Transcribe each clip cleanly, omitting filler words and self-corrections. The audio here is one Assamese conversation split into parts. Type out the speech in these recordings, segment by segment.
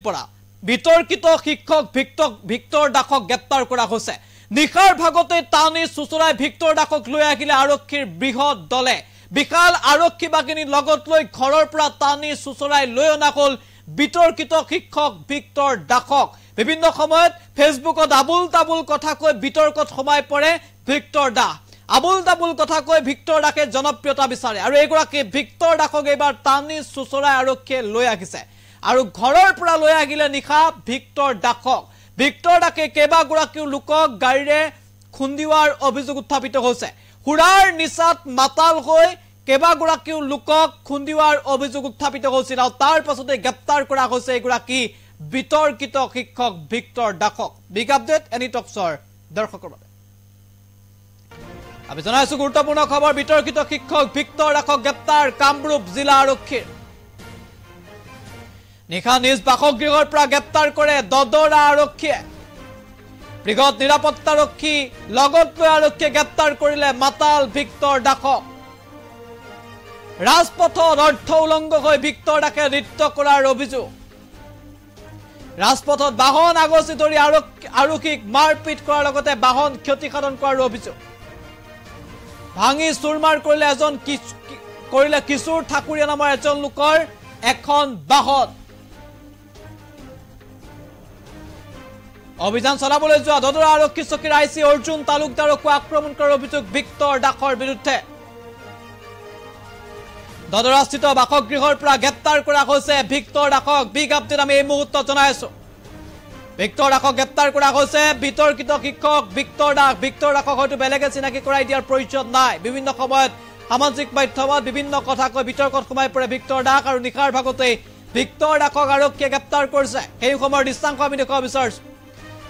পৰা বিতৰ্কিত শিক্ষক ভিক্টৰ দাসক গ্ৰেপ্তাৰ কৰা হৈছে নিখাৰ ভাগতে টানি সুচৰাই ভিক্টৰ দাসক লৈ আহিলে আৰক্ষীৰ বৃহৎ দলে বিশাল আৰক্ষী বাহিনীৰ লগত লৈ ঘৰৰ পৰা টানি সুচৰাই লৈ অনা হ'ল বিতৰ্কিত শিক্ষক ভিক্টৰ দাসক বিভিন্ন সময়ত ফেসবুকত আবুল তাবুল কথা কৈ বিতৰ্কত সোমাই পৰে ভিক্টৰ দাস আবুল তাবুল কথা কৈ ভিক্টৰ দাসে জনপ্ৰিয়তা বিচাৰে আৰু এগৰাকী ভিক্টৰ দাসক এবাৰ টানি সুচৰাই আৰক্ষীয়ে লৈ আহিছে আৰু ঘৰৰ পৰা লৈ আহিলে নিখা ভিক্টৰ দাসে কেইবাগৰাকী লোকক গাড়ীৰে খুন্দিওৱাৰ অভিযোগ উত্থাপিত হৈছে হুৰাৰ নিচাত মাতাল হৈ কেইবাগৰাকী লোকক খুন্দিওৱাৰ অভিযোগ উত্থাপিত হৈছিল আৰু তাৰ পাছতে গ্ৰেপ্তাৰ কৰা হৈছে এগৰাকী বিতৰ্কিত শিক্ষক ভিক্টৰ দাসক বিগ আপডেট এনি টকছৰ দৰ্শকৰ বাবে আমি জনাইছো গুৰুত্বপূৰ্ণ খবৰ বিতৰ্কিত শিক্ষক ভিক্টৰ দাসক গ্ৰেপ্তাৰ কামৰূপ জিলা আৰক্ষীৰ নিশা নিজ বাসগৃহৰ পৰা গ্ৰেপ্তাৰ কৰে দদৰা আৰক্ষীয়ে বৃহৎ নিৰাপত্তাৰক্ষী লগত লৈ আৰক্ষীয়ে গ্ৰেপ্তাৰ কৰিলে মাতাল ভিক্টৰ দাসক ৰাজপথত অৰ্থ উলংঘ হৈ ভিক্টৰ দাসে নৃত্য কৰাৰ অভিযোগ ৰাজপথত বাহন আগচি ধৰি আৰক্ষীক মাৰপিট কৰাৰ লগতে বাহন ক্ষতিসাধন কৰাৰ অভিযোগ ভাঙি চুৰমাৰ কৰিলে কিশোৰ ঠাকুৰীয়া নামৰ এজন লোকৰ এখন বাহন অভিযান চলাবলৈ যোৱা দদৰা আৰক্ষী চকীৰ আইচি অৰ্জুন তালুকদাৰকো আক্ৰমণ কৰাৰ অভিযোগ ভিক্টৰ দাসৰ বিৰুদ্ধে দদৰাস্থিত বাসগৃহৰ পৰা গ্ৰেপ্তাৰ কৰা হৈছে ভিক্টৰ দাসক বিগ আপডেট আমি এই মুহূৰ্তত জনাইছো ভিক্টৰ দাসক গ্ৰেপ্তাৰ কৰা হৈছে বিতৰ্কিত শিক্ষক ভিক্টৰ দাসক হয়তো বেলেগে চিনাকি কৰাই দিয়াৰ প্ৰয়োজন নাই বিভিন্ন সময়ত সামাজিক মাধ্যমত বিভিন্ন কথা কৈ বিতৰ্কত সোমাই পৰে ভিক্টৰ দাস আৰু নিখাৰ ভাগতে ভিক্টৰ দাসক আৰক্ষীয়ে গ্ৰেপ্তাৰ কৰিছে সেই সময়ৰ দৃশ্যাংশ আমি দেখুৱাব বিচাৰিছো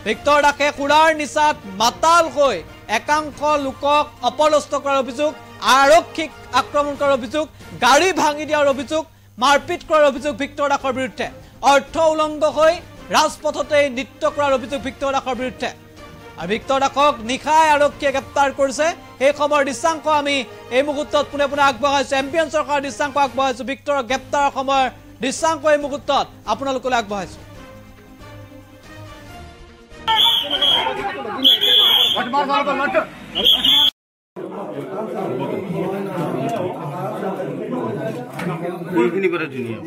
ভিক্টৰ দাসে খুৰাৰ নিচাত মাতাল হৈ একাংশ লোকক অপলস্ত কৰাৰ অভিযোগ আৰক্ষীক আক্ৰমণ কৰাৰ অভিযোগ গাড়ী ভাঙি দিয়াৰ অভিযোগ মাৰপিট কৰাৰ অভিযোগ ভিক্টৰ দাসৰ বিৰুদ্ধে অৰ্থ উলংঘ হৈ ৰাজপথতে নৃত্য কৰাৰ অভিযোগ ভিক্টৰ দাসৰ বিৰুদ্ধে আৰু ভিক্টৰ দাসক নিশাই আৰক্ষীয়ে গ্ৰেপ্তাৰ কৰিছে সেই সময়ৰ দৃশ্যাংশ আমি এই মুহূৰ্তত পুনে আগবঢ়াইছো এমপিএন চৰকাৰৰ দৃশ্যাংশ আগবঢ়াইছো ভিক্টৰৰ গ্ৰেপ্তাৰৰ সময়ৰ দৃশ্যাংশ এই মুহূৰ্তত আপোনালোকলৈ আগবঢ়াইছো কোনখিনি পৰা ধুনীয়া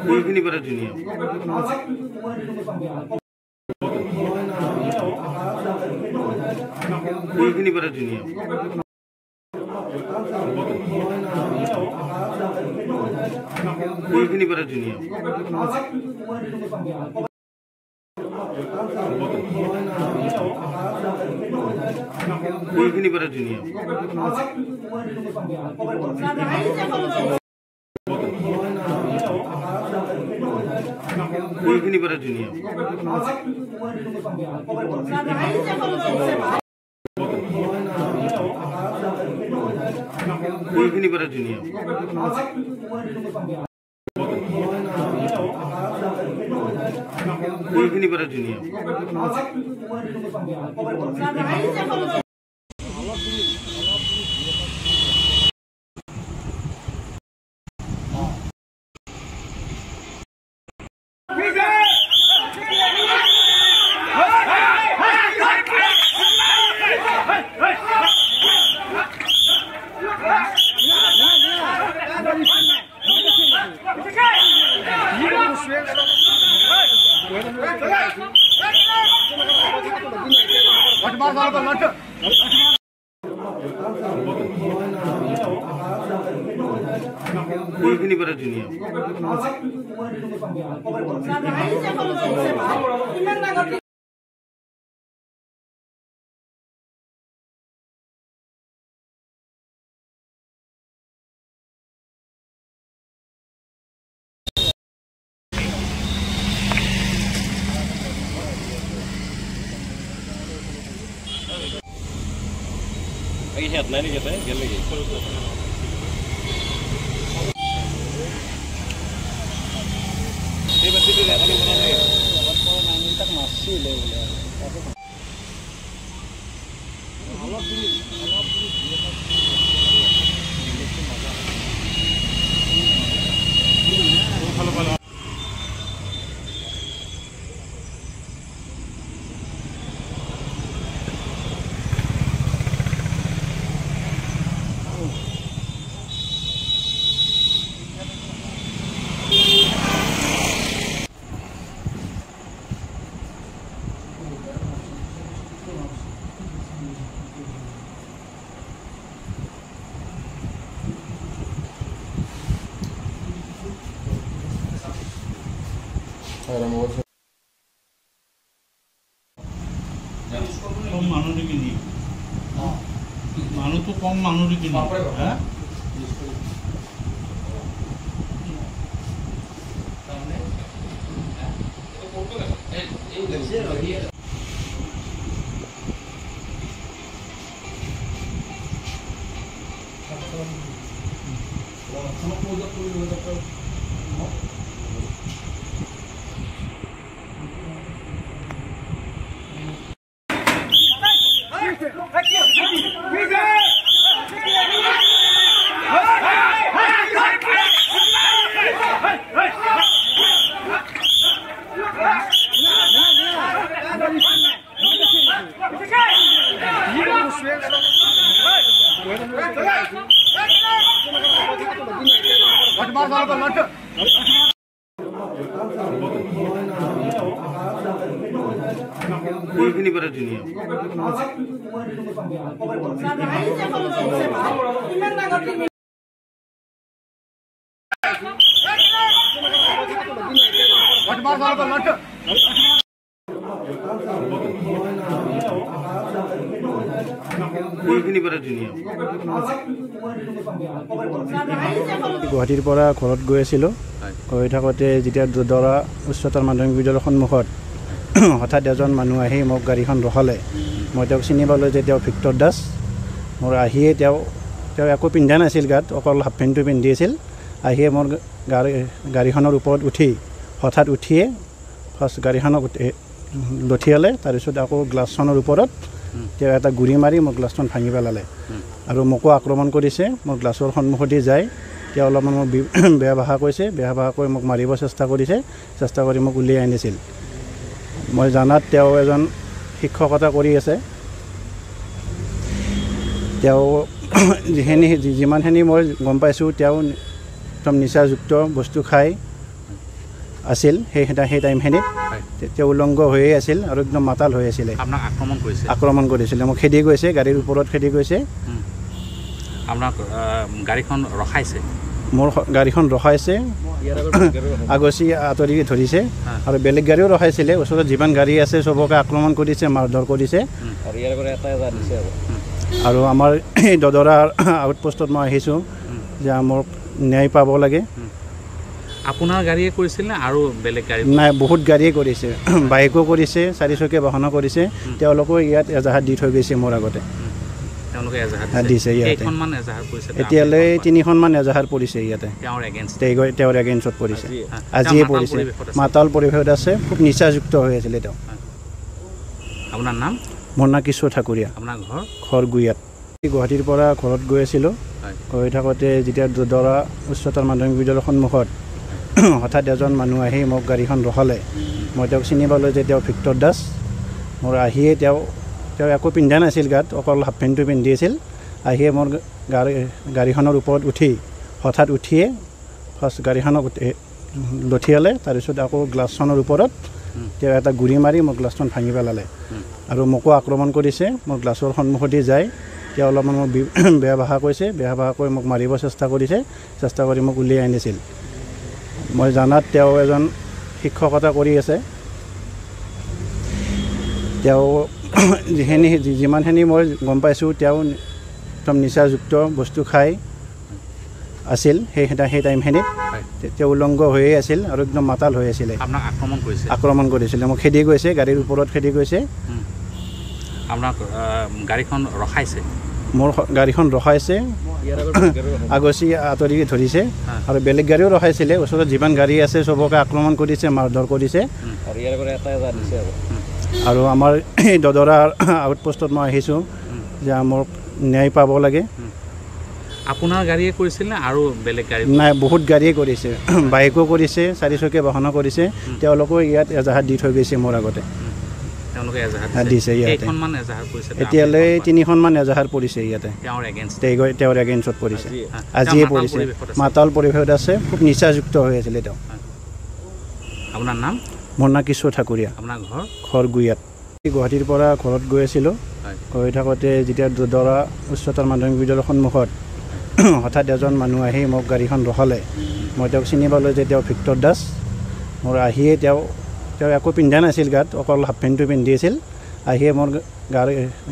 কোনখিনি পৰা ধুনীয়া কোনখিনি পৰা ধুনীয়া কোনখিনি পৰা ধুনীয়া কোনখিনি পৰা ধুনীয়া কোনখিনি পৰা ধুনীয়া কোনখিনি পৰা ধুনীয়া কোনখিনি পৰা ধুনীয়া কোনখিনি পৰা ধুনীয়া Ini headline ni kita, gel lagi. Ini berarti dia kali mana ni? Berapa main tak mas? কম মানুহ কিনি মানুহটো কম মানুহ কিনি হা কোনখিনি পৰা ধুনীয়া কোনখিনি পৰা ধুনীয়া গুৱাহাটীৰ পৰা ঘৰত গৈ আছিলোঁ গৈ থাকোঁতে যেতিয়া দৰা উচ্চতৰ মাধ্যমিক বিদ্যালয়ৰ সন্মুখত হঠাৎ এজন মানুহ আহি মোক গাড়ীখন ৰখালে মই তেওঁক চিনি পালোঁ যে তেওঁ ভিক্টৰ দাস মোৰ আহিয়ে তেওঁ একো পিন্ধা নাছিল গাত অকল হাফ পেণ্টটো পিন্ধি আছিল আহিয়ে মোৰ গাড়ীখনৰ ওপৰত উঠি হঠাৎ উঠিয়ে ফাৰ্ষ্ট গাড়ীখনক লঠিয়ালে তাৰপিছত আকৌ গ্লাছখনৰ ওপৰত তেওঁ এটা গুৰি মাৰি মোৰ গ্লাছখন ভাঙি পেলালে আৰু মোকো আক্ৰমণ কৰিছে মোৰ গ্লাছৰ সন্মুখতে যায় তেওঁ অলপমান মোক বেয়া ভাষা কৈছে বেয়া ভাষা কৈ মোক মাৰিব চেষ্টা কৰি মোক উলিয়াই আনিছিল মই জানাত তেওঁ এজন শিক্ষকতা কৰি আছে তেওঁ যিমানখিনি মই গম পাইছোঁ তেওঁ একদম নিচাযুক্ত বস্তু খাই আছিল সেই টাইমখিনিত তেওঁ উলংগ হৈয়ে আছিল আৰু একদম মাতাল হৈ আছিলে আক্ৰমণ কৰিছিলে মোক খেদি গৈছে গাড়ীৰ ওপৰত খেদি গৈছে আপোনাক গাড়ীখন ৰখাইছে মোৰ গাড়ীখন ৰখাইছে আগচি আঁতৰি ধৰিছে আৰু বেলেগ গাড়ীও ৰখাইছিলে ওচৰত যিমান গাড়ী আছে চবকে আক্ৰমণ কৰিছে মাৰধৰ কৰিছে আৰু আমাৰ এই দদৰা আউটপোষ্টত মই আহিছোঁ যে মোক ন্যায় পাব লাগে আপোনাৰ গাড়ীয়ে কৰিছিল নে আৰু বেলেগ গাড়ী নাই বহুত গাড়ীয়ে কৰিছে বাইকো কৰিছে চাৰিচকীয়া বাহনো কৰিছে তেওঁলোকো ইয়াত এজাহাত দি থৈ গৈছে মোৰ আগতে তেওঁলোকে এজাহাত দিছে ইয়াতে কেইখনমান এজাহাত কৰিছে এতিয়ালৈ 3খনমান এজাহাত পৰিছে ইয়াতে তেওঁৰ এগেইনষ্টত পৰিছে আজিয়ে পৰিছে মাতাল পৰিৱেশত আছে খুব নিচাযুক্ত হৈ আছিলে তেওঁ আপোনাৰ নাম মোৰ নাম কিশোৰ ঠাকুৰীয়া আপোনাৰ ঘৰ গুয়াত গুৱাহাটীৰ পৰা ঘৰত গৈ আছিলোঁ গৈ থাকোঁতে যেতিয়া দৰা উচ্চতৰ মাধ্যমিক বিদ্যালয়ৰ সন্মুখত হঠাৎ এজন মানুহ আহি মোক গাড়ীখন ৰখালে মই তেওঁক চিনি পালোঁ যে তেওঁ ভিক্টৰ দাস মোৰ আহিয়ে তেওঁ একো পিন্ধা নাছিল গাত অকল হাফ পেণ্টটো পিন্ধি আছিল আহিয়ে মোৰ গাড়ীখনৰ ওপৰত উঠি হঠাৎ উঠিয়ে ফাৰ্ষ্ট গাড়ীখনক লঠিয়ালে তাৰপিছত আকৌ গ্লাছখনৰ ওপৰত তেওঁ এটা গুৰি মাৰি মোৰ গ্লাছখন ভাঙি পেলালে আৰু মোকো আক্ৰমণ কৰিছে মোৰ গ্লাছৰ সন্মুখতে যায় তেওঁ অলপমান মোক বেয়া ভাষা কৈছে বেয়া ভাষা কৈ মোক মাৰিব চেষ্টা কৰি মোক উলিয়াই আনিছিল মই জানাত তেওঁ এজন শিক্ষকতা কৰি আছে তেওঁ যিমানখিনি মই গম পাইছোঁ তেওঁ একদম নিচাযুক্ত বস্তু খাই আছিল সেই টাইমখিনিত তেওঁ উলংগ হৈয়ে আছিল আৰু একদম মাতাল হৈ আছিলে আক্ৰমণ কৰিছিলে মোক খেদি গৈছে গাড়ীৰ ওপৰত খেদি গৈছে আপোনাক গাড়ীখন ৰখাইছে মোৰ গাড়ীখন ৰখাইছে আগচি আঁতৰি ধৰিছে আৰু বেলেগ গাড়ীও ৰখাইছিলে ওচৰত যিমান গাড়ী আছে চবকে আক্ৰমণ কৰিছে মাৰধৰ কৰিছে আৰু আমাৰ এই দদৰা আউটপোষ্টত মই আহিছোঁ যে মোক ন্যায় পাব লাগে। আপোনাৰ গাড়ীয়ে কৰিছিল নে আৰু বেলেগ গাড়ী? নাই, বহুত গাড়ীয়ে কৰিছে, বাইকো কৰিছে, চাৰিচকীয়া বাহনো কৰিছে। তেওঁলোকেও ইয়াত এজাহাৰ দি থৈ গৈছে মোৰ আগতে। তেওঁলোকে এজাহাৰ দিছে ইয়াতে। কেইখনমান এজাহাৰ কৰিছে? এতিয়ালৈ 3খনমান এজাহাৰ পৰিছে ইয়াতে। তেওঁৰ এগেইনষ্ট তেওঁৰ এগেইনষ্টত পৰিছে, আজিয়ে পৰিছে। মাতাল পৰিৱেশত আছে, খুব নিচাযুক্ত হৈ আছিলে তেওঁ। আপোনাৰ নাম? মোৰ নাম কিশোৰ ঠাকুৰীয়া। আপোনাৰ ঘৰ? ঘৰ গুয়াত। গুৱাহাটীৰ পৰা ঘৰত গৈ আছিলোঁ। গৈ থাকোঁতে যেতিয়া দদৰা উচ্চতৰ মাধ্যমিক বিদ্যালয়ৰ সন্মুখত হঠাৎ এজন মানুহ আহি মোক গাড়ীখন ৰখালে। মই তেওঁক চিনি পালোঁ যে তেওঁ ভিক্টৰ দাস। মোৰ আহিয়ে তেওঁ একো পিন্ধা নাছিল গাত, অকল হাফ পেণ্টটো পিন্ধি আছিল। আহিয়ে মোৰ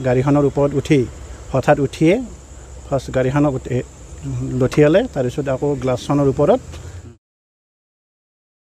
গাড়ীখনৰ ওপৰত হঠাৎ উঠিয়ে ফাৰ্ষ্ট গাড়ীখনক লঠিয়ালে, তাৰপিছত আকৌ গ্লাছখনৰ ওপৰত